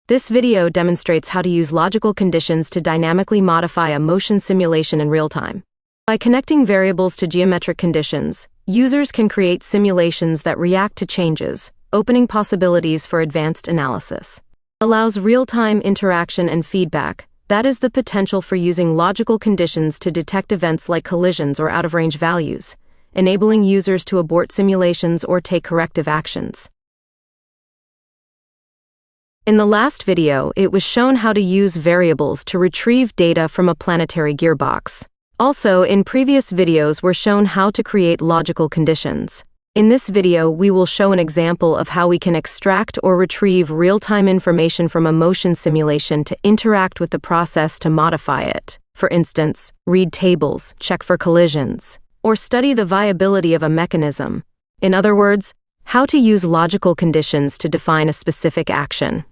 This video demonstrates how to use logical conditions to dynamically modify a motion simulation in real time. By connecting variables to geometric conditions, users can create simulations that react to changes, opening possibilities for advanced analysis. Allows real-time interaction and feedback. That is the potential for using logical conditions to detect events like collisions or out-of-range values, enabling users to abort simulations or take corrective actions. In the last video, it was shown how to use variables to retrieve data from a planetary gearbox. Also, in previous videos were shown how to create logical conditions. In this video, we will show an example of how we can extract or retrieve real-time information from a motion simulation to interact with the process to modify it. For instance, read tables, check for collisions, or study the viability of a mechanism. In other words, how to use logical conditions to define a specific action.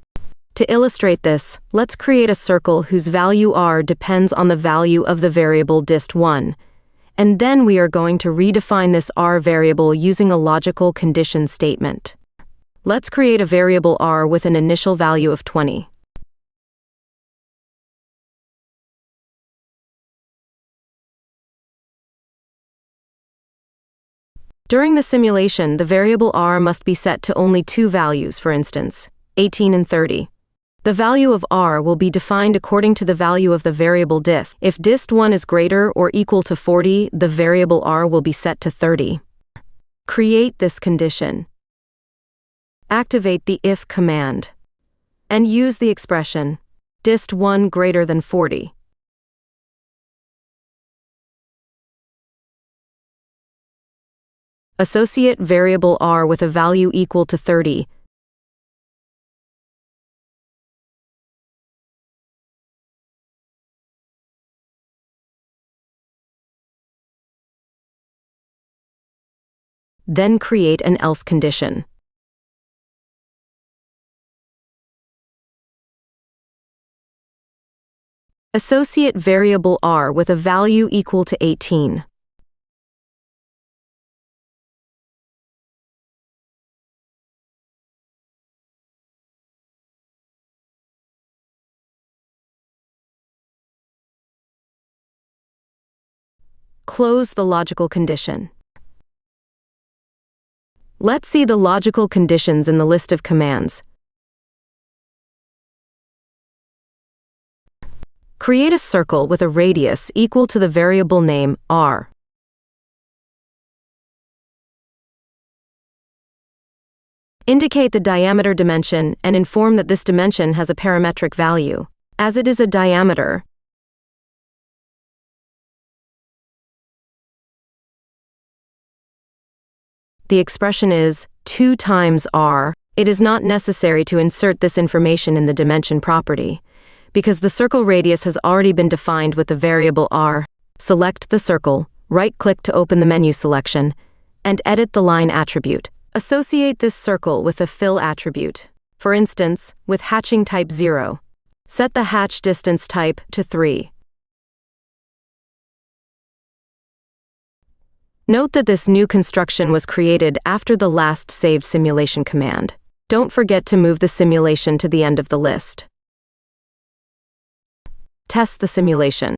To illustrate this, let's create a circle whose value r depends on the value of the variable dist1, and then we are going to redefine this r variable using a logical condition statement. Let's create a variable r with an initial value of 20. During the simulation, the variable r must be set to only two values, for instance, 18 and 30. The value of r will be defined according to the value of the variable dist. If dist1 is greater or equal to 40, the variable r will be set to 30. Create this condition. Activate the if command, and use the expression dist1 greater than 40. Associate variable r with a value equal to 30. Then create an else condition. Associate variable r with a value equal to 18. Close the logical condition. Let's see the logical conditions in the list of commands. Create a circle with a radius equal to the variable name r. Indicate the diameter dimension and inform that this dimension has a parametric value. As it is a diameter, the expression is 2 times r. It is not necessary to insert this information in the dimension property, because the circle radius has already been defined with the variable r. Select the circle, right-click to open the menu selection, and edit the line attribute. Associate this circle with a fill attribute. For instance, with hatching type 0. Set the hatch distance type to 3. Note that this new construction was created after the last saved simulation command. Don't forget to move the simulation to the end of the list. Test the simulation.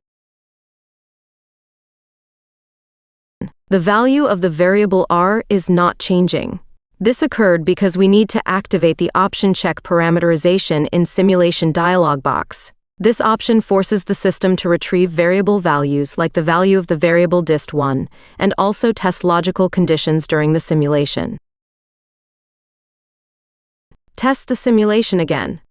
The value of the variable r is not changing. This occurred because we need to activate the option check parameterization in simulation dialog box. This option forces the system to retrieve variable values like the value of the variable dist1 and also test logical conditions during the simulation. Test the simulation again.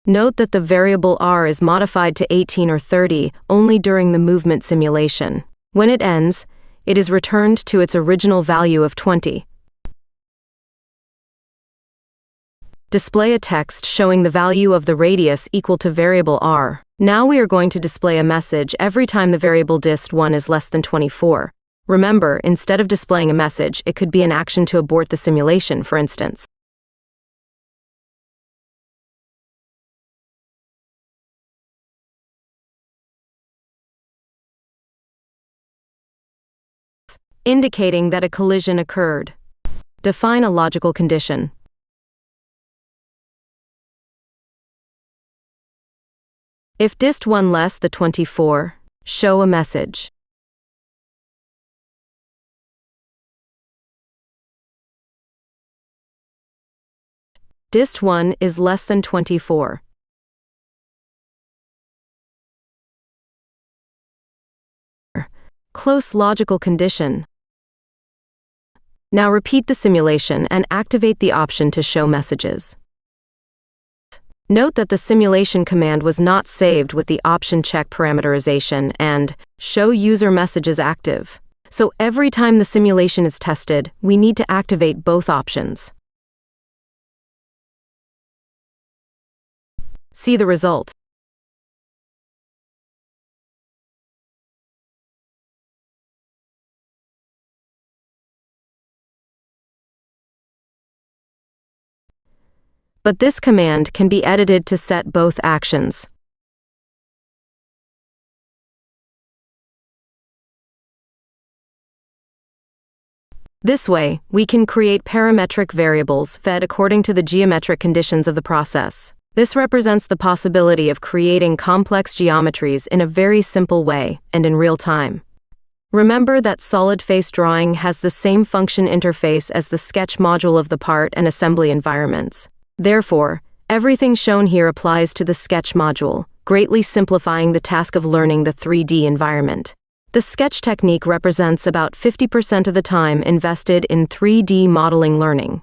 Note that the variable r is modified to 18 or 30 only during the movement simulation. When it ends, it is returned to its original value of 20. Display a text showing the value of the radius equal to variable r. Now we are going to display a message every time the variable dist1 is less than 24. Remember, instead of displaying a message, it could be an action to abort the simulation, for instance. Indicating that a collision occurred. Define a logical condition. If dist1 less than 24, show a message. Dist1 is less than 24. Close logical condition. Now repeat the simulation and activate the option to show messages. Note that the simulation command was not saved with the option check parameterization and show user messages active. So every time the simulation is tested, we need to activate both options. See the result. But this command can be edited to set both actions. This way, we can create parametric variables fed according to the geometric conditions of the process. This represents the possibility of creating complex geometries in a very simple way and in real time. Remember that solid face drawing has the same function interface as the sketch module of the part and assembly environments. Therefore, everything shown here applies to the sketch module, greatly simplifying the task of learning the 3D environment. The sketch technique represents about 50% of the time invested in 3D modeling learning.